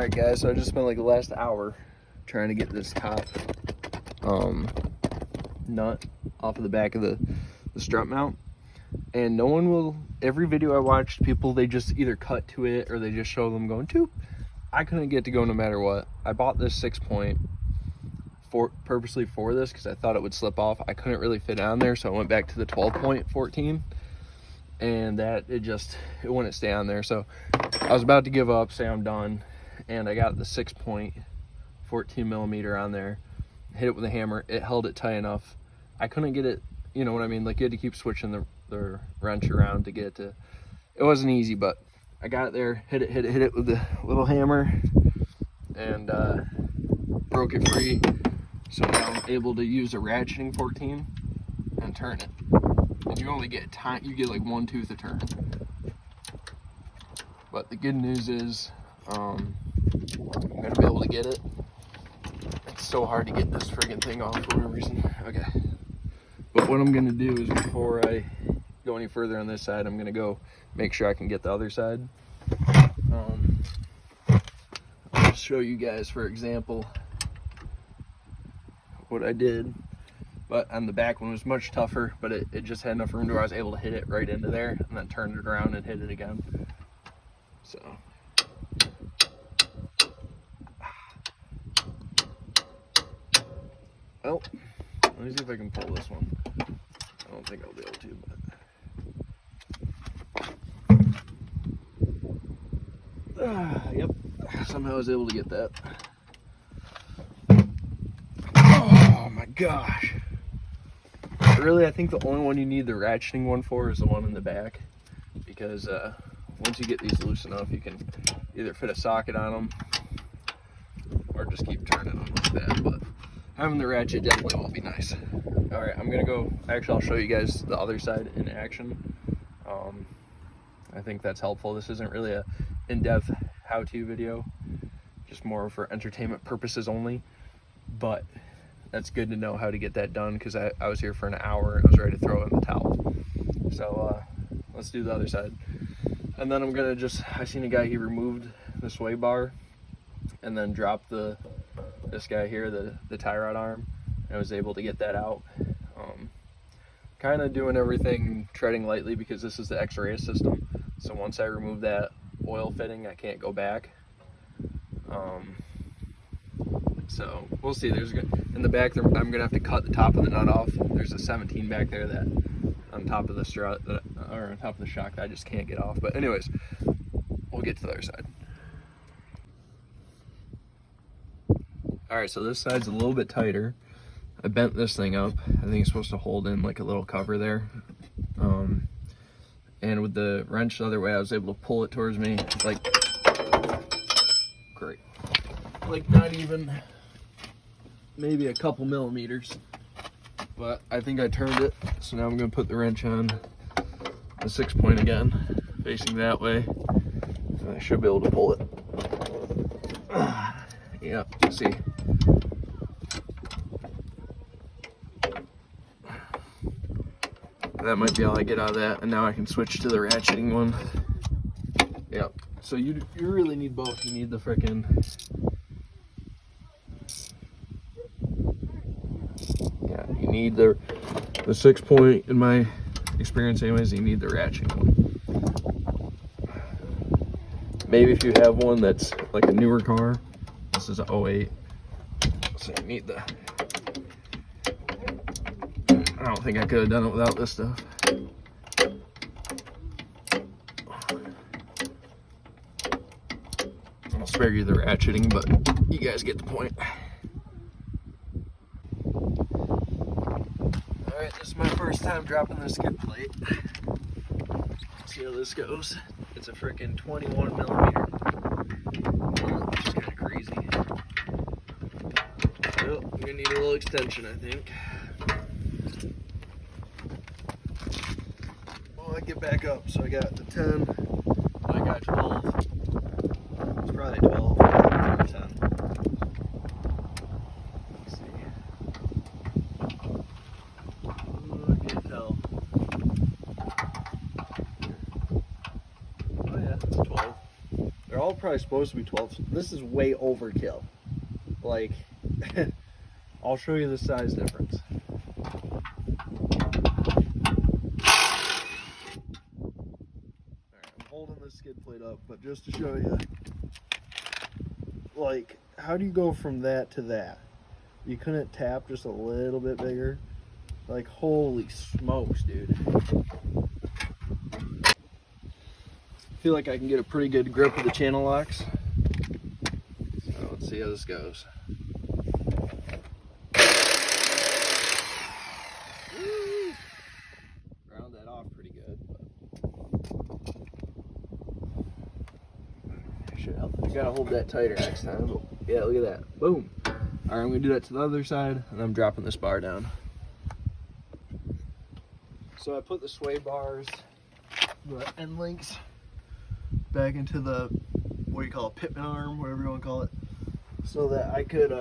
Alright guys, so I just spent like the last hour trying to get this top nut off of the back of the strut mount, and no one will. Every video I watched, people, they just either cut to it or they just show them going toop. I couldn't get to go no matter what. I bought this 6-point purposely for this because I thought it would slip off. I couldn't really fit on there, so I went back to the 12-point 14, and that it wouldn't stay on there. So I was about to give up, say I'm done, and I got the 6-point 14 millimeter on there, hit it with a hammer. It held it tight enough. I couldn't get it, you know what I mean, like you had to keep switching the wrench around to get it to, it wasn't easy, but I got it there, hit it with the little hammer, and broke it free. So now I'm able to use a ratcheting 14 and turn it. And you only get you get like 1 tooth a turn. But the good news is I'm gonna be able to get it. It's so hard to get this friggin' thing off for whatever reason. Okay. But what I'm gonna do is, before I go any further on this side, I'm gonna go make sure I can get the other side. I'll show you guys, for example, what I did. But on the back one was much tougher, but it just had enough room to where I was able to hit it right into there and then turn it around and hit it again. So well, let me see if I can pull this one. I don't think I'll be able to, but yep, somehow I was able to get that. Oh my gosh. Really, I think the only one you need the ratcheting one for is the one in the back, because once you get these loose enough, you can either fit a socket on them or just keep turning them like that. But having the ratchet definitely will be nice. All right, I'm gonna go. Actually, I'll show you guys the other side in action. I think that's helpful. This isn't really a in-depth how-to video, just more for entertainment purposes only. But that's good to know how to get that done, because I was here for an hour and I was ready to throw in the towel. So let's do the other side. And then I'm gonna I seen a guy, he removed the sway bar and then dropped this guy here, the tie rod arm, and I was able to get that out. Kind of doing everything treading lightly, because this is the X-ray system. So once I remove that oil fitting, I can't go back. So we'll see. In the back, I'm gonna have to cut the top of the nut off. There's a 17 back there that on top of the strut, or on top of the shock, that I just can't get off. But anyways, we'll get to the other side. All right, so this side's a little bit tighter. I bent this thing up. I think it's supposed to hold in like a little cover there. And with the wrench the other way, I was able to pull it towards me, like, great. Like not even, maybe a couple millimeters. But I think I turned it, so now I'm gonna put the wrench on the 6-point again, facing that way. And I should be able to pull it. Yeah, see. That might be all I get out of that, and now I can switch to the ratcheting one. Yep. So you really need both. You need the frickin', yeah, you need the 6-point, in my experience anyways. You need the ratcheting one. Maybe if you have one that's like a newer car, this is an 08, so you need the, I don't think I could have done it without this stuff. I'll spare you the ratcheting, but you guys get the point. Alright, this is my first time dropping the skid plate. Let's see how this goes. It's a freaking 21 millimeter, which is kind of crazy. Well, I'm gonna need a little extension, I think. Well, I get back up, so I got the 10, I got 12. It's probably 12 or 10. Let's see. Ooh, I can't tell. Oh yeah, it's 12. They're all all probably supposed to be 12. This is way overkill. Like, I'll show you the size difference. Alright, I'm holding this skid plate up, but just to show you, like, how do you go from that to that? You couldn't tap just a little bit bigger? Like, holy smokes, dude. I feel like I can get a pretty good grip of the channel locks. So let's see how this goes. Woo! Ground that off pretty good. Should help. I gotta hold that tighter next time. But yeah, look at that. Boom. Alright, I'm gonna do that to the other side, and I'm dropping this bar down. So I put the sway bars, the end links, back into the, what do you call it, pitman arm, whatever you want to call it, so that I could,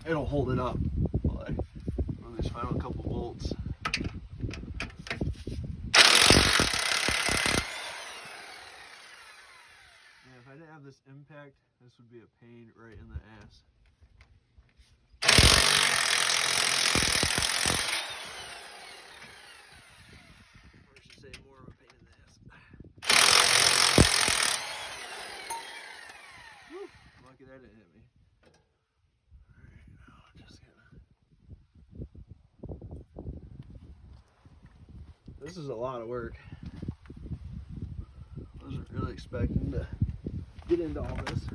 it'll hold it up while I move these final couple bolts. Yeah, if I didn't have this impact, this would be a pain right in the ass. More of a pain in the ass. Woo, lucky that didn't hit me. Alright, now just gonna... This is a lot of work. I wasn't really expecting to get into all this.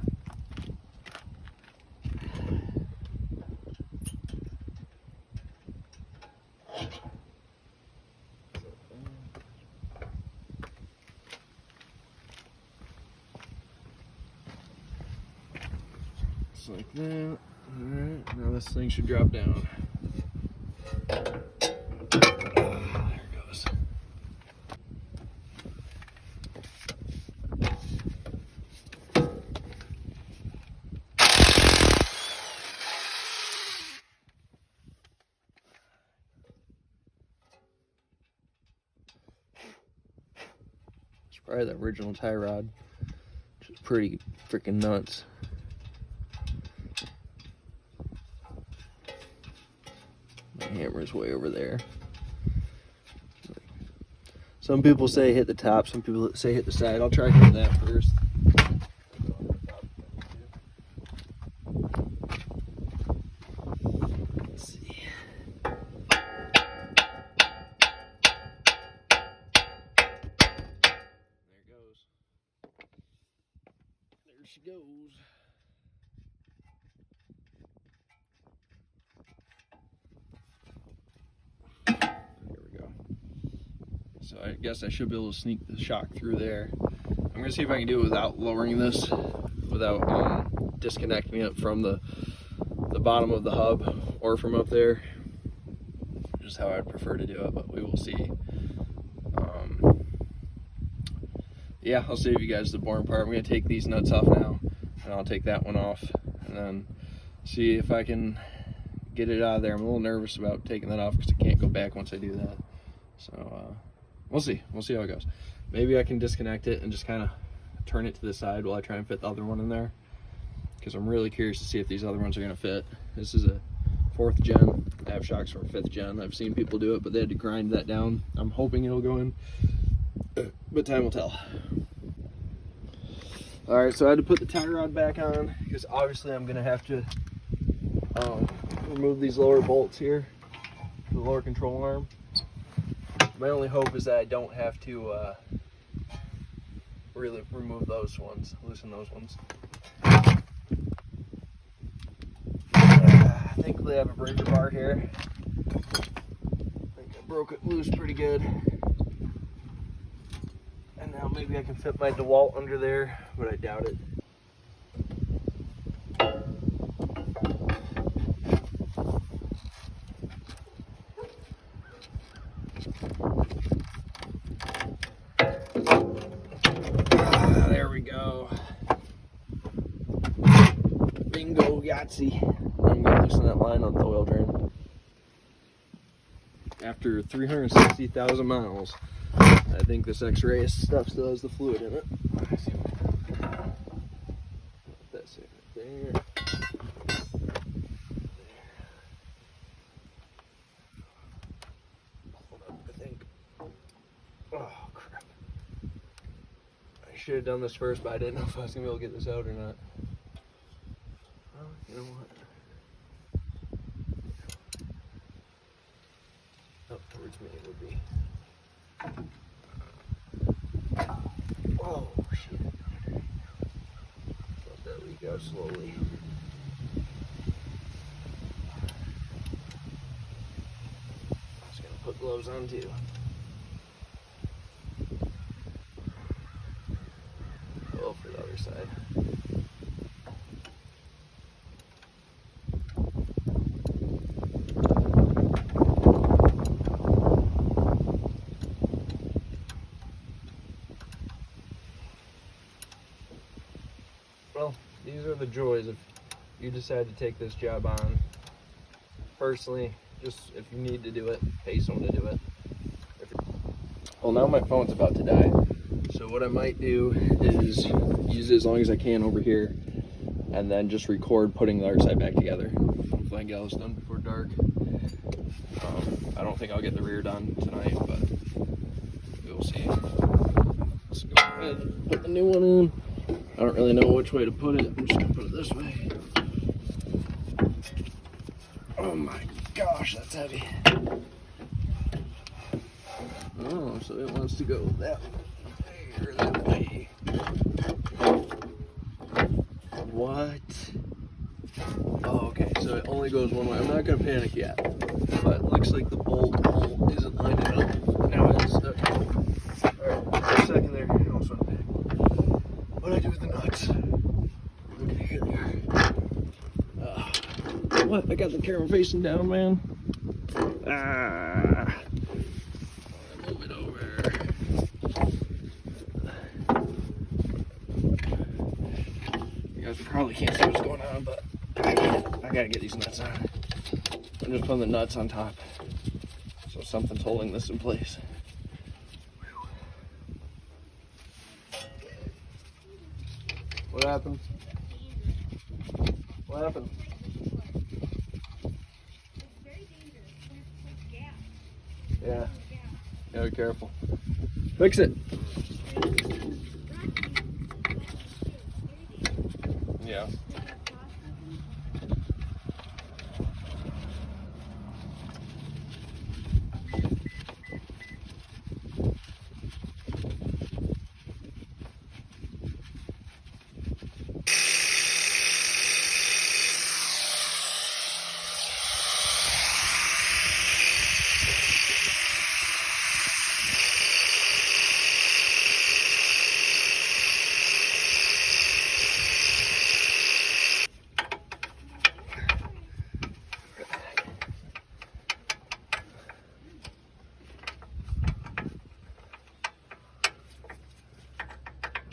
Like that. Alright, now this thing should drop down. There it goes. It's probably the original tie rod, which is pretty freaking nuts. Hammer's way over there. Some people say hit the top, some people say hit the side. I'll try hitting that first. Let's see. There it goes. There she goes. So I guess I should be able to sneak the shock through there. I'm gonna see if I can do it without lowering this, without disconnecting it from the bottom of the hub or from up there. Just how I'd prefer to do it, but we will see. Yeah, I'll save you guys the boring part. I'm gonna take these nuts off now, and I'll take that one off, and then see if I can get it out of there. I'm a little nervous about taking that off because I can't go back once I do that. So we'll see how it goes. Maybe I can disconnect it and just kind of turn it to the side while I try and fit the other one in there, because I'm really curious to see if these other ones are going to fit. This is a 4th gen. I have shocks from 5th gen. I've seen people do it, but they had to grind that down. I'm hoping it'll go in, but time will tell. Alright, so I had to put the tie rod back on because obviously I'm going to have to remove these lower bolts here, the lower control arm. My only hope is that I don't have to really remove those ones, loosen those ones. I think they have a breaker bar here. I think I broke it loose pretty good. And now maybe I can fit my DeWalt under there, but I doubt it. There we go. Bingo, Yahtzee. I'm going to loosen that line on the oil drain. After 360,000 miles, I I think this X-ray stuff still has the fluid in it. Let's see. That's it right there. Hold up, I think. Oh crap! I should have done this first, but I didn't know if I was gonna be able to get this out or not. Well, you know what? Up towards me it would be. Oh shit. Let that leak out slowly. I was gonna put gloves on too. Oh, for the other side. Well, these are the joys if you decide to take this job on. Personally, just if you need to do it, pay someone to do it. Well, now my phone's about to die. So what I might do is use it as long as I can over here and then just record putting the other side back together. Hopefully I can get all this done before dark. I don't think I'll get the rear done tonight, but we'll see. Let's go ahead and put the new one in. I don't really know which way to put it. I'm just gonna put it this way. Oh my gosh, that's heavy. Oh, so it wants to go that way or that way. What? Oh, okay, so it only goes one way. I'm not gonna panic yet, but it looks like the bolt hole isn't lining up. Now it is. Okay. Alright, for a second there. What do I do with the nuts? Look at here they are. What? I got the camera facing down, man. Ah. Move it over. You guys probably can't see what's going on, but I gotta get these nuts on. I'm just putting the nuts on top, so something's holding this in place. What happened? What happened? It's very dangerous when it's gas. Yeah. Yeah, be careful. Fix it. Yeah.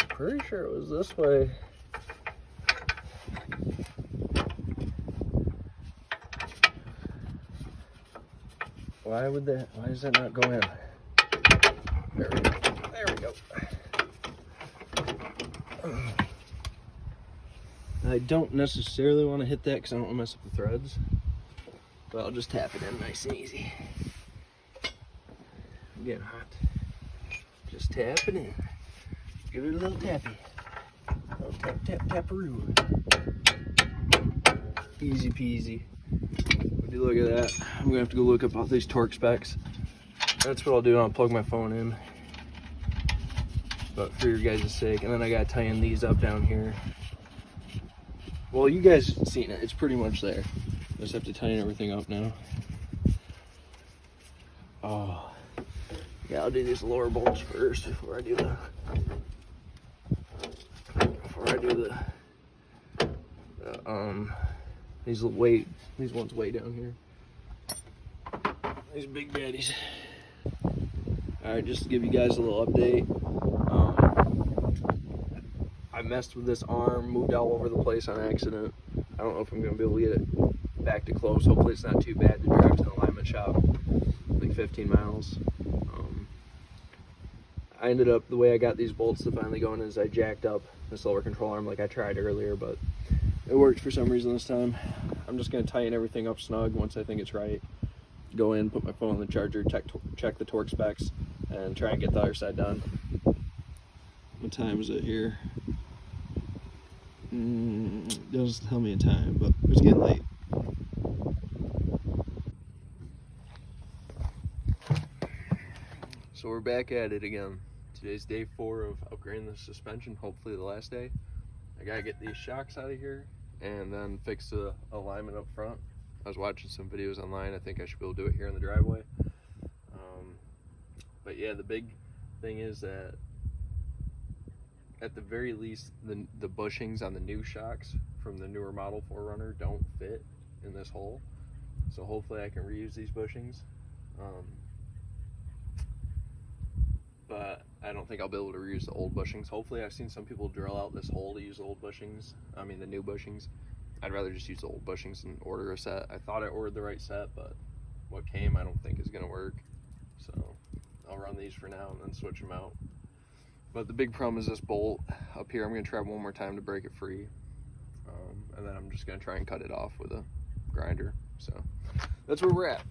Pretty sure it was this way. Why does that not go in? There we go. There we go. I don't necessarily want to hit that because I don't want to mess up the threads. But I'll just tap it in nice and easy. I'm getting hot. Just tap it in. Give it a little tappy. A little tap, tap, taparoo. Easy peasy. Would you look at that? I'm gonna have to go look up all these torque specs. That's what I'll do. I'll plug my phone in. But for your guys' sake, and then I gotta tie in these up down here. Well, you guys have seen it. It's pretty much there. Just have to tighten everything up now. Oh, yeah. I'll do these lower bolts first before I do the. These ones way down here. These big daddies. All right, just to give you guys a little update. I messed with this arm, moved all over the place on accident. I don't know if I'm gonna be able to get it back to close. Hopefully it's not too bad to drive to the alignment shop, like 15 miles. I ended up, the way I got these bolts to finally go in is I jacked up this lower control arm like I tried earlier, but it worked for some reason this time. I'm just going to tighten everything up snug once I think it's right. Go in, put my phone on the charger, check the torque specs, and try and get the other side done. What time is it here? Doesn't tell me a time, but it's getting late. So we're back at it again. Today's day 4 of upgrading the suspension, hopefully the last day. I gotta get these shocks out of here and then fix the alignment up front. I was watching some videos online. I think I should be able to do it here in the driveway. But yeah, the big thing is that at the very least, the bushings on the new shocks from the newer model 4Runner don't fit in this hole. So hopefully I can reuse these bushings. But I don't think I'll be able to reuse the old bushings. Hopefully, I've seen some people drill out this hole to use the old bushings. I mean, the new bushings. I'd rather just use the old bushings and order a set. I thought I ordered the right set, but what came I don't think is gonna work. So I'll run these for now and then switch them out. But the big problem is this bolt up here. I'm gonna try one more time to break it free. And then I'm just gonna try and cut it off with a grinder. So that's where we're at.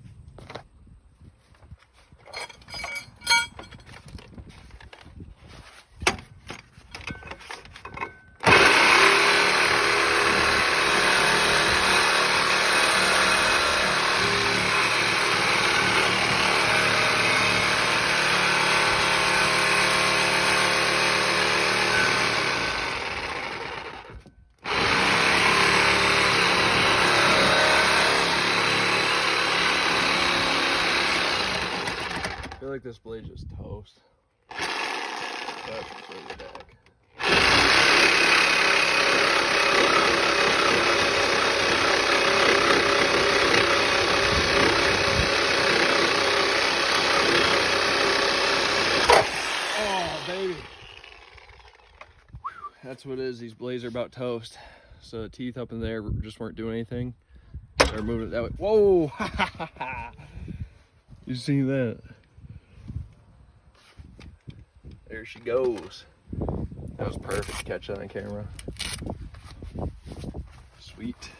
I feel like this blade just toast. That's further back. Oh, baby. Whew. That's what it is. These blades are about toast. So the teeth up in there just weren't doing anything. They're moving it that way. Whoa! You see that? There she goes. That was perfect to catch that on camera. Sweet.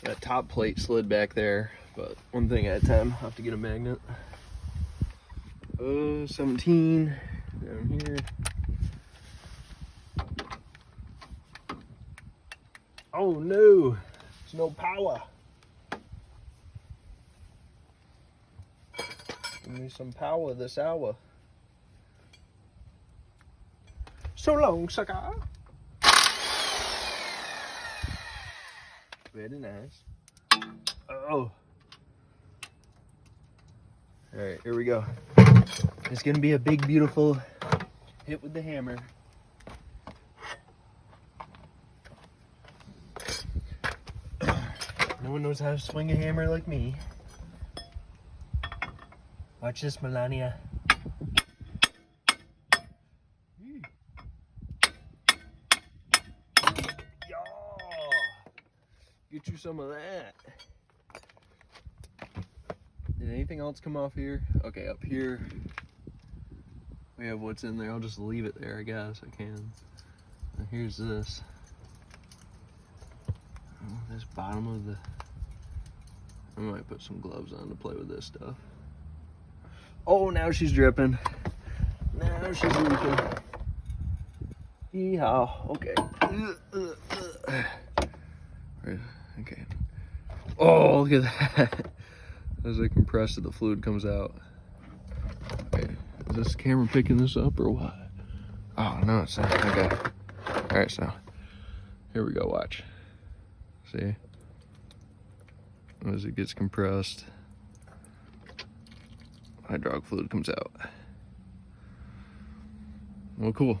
That top plate slid back there, but one thing at a time. I'll have to get a magnet. 17 down here. Oh no, there's no power. Give me some power this hour. So long, sucker. Very nice. Oh. Alright, here we go. It's gonna be a big, beautiful hit with the hammer. No one knows how to swing a hammer like me. Watch this, Melania. Yo! Get you some of that. Did anything else come off here? Okay, up here we have what's in there. I'll just leave it there, I guess I can. Now here's this. Oh, this bottom of the... I might put some gloves on to play with this stuff. Oh, now she's dripping. Now she's leaking. Yeehaw. Okay. Okay. Oh, look at that. As I compress it, the fluid comes out. Okay. Is this camera picking this up or what? Oh, no, it's not. Okay. Alright, so here we go. Watch. See? As it gets compressed, hydraulic fluid comes out. Well, cool.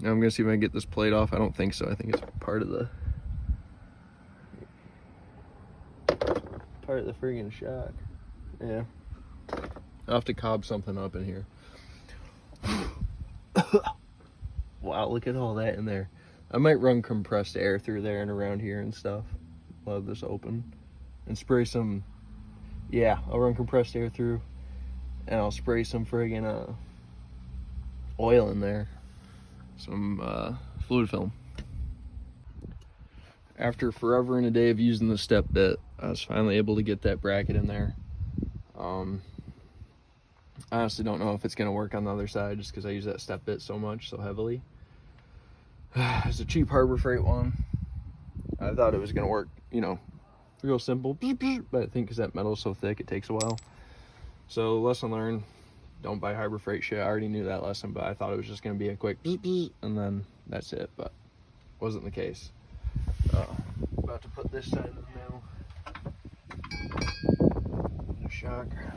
Now I'm gonna see if I can get this plate off. I don't think so. I think it's part of the friggin' shock. Yeah. I'll have to cob something up in here. Wow, look at all that in there. I might run compressed air through there and around here and stuff. Leave this open and spray some Yeah, I'll run compressed air through, and I'll spray some friggin' oil in there, some fluid film. After forever and a day of using the step bit, I was finally able to get that bracket in there. I honestly don't know if it's going to work on the other side just because I use that step bit so much, so heavily. It's a cheap Harbor Freight one. I thought it was going to work, you know, real simple, but I think because that metal's so thick, it takes a while. So lesson learned, don't buy Harbor Freight shit. I already knew that lesson, but I thought it was just going to be a quick and then that's it, but wasn't the case. About to put this side in now. The shocker.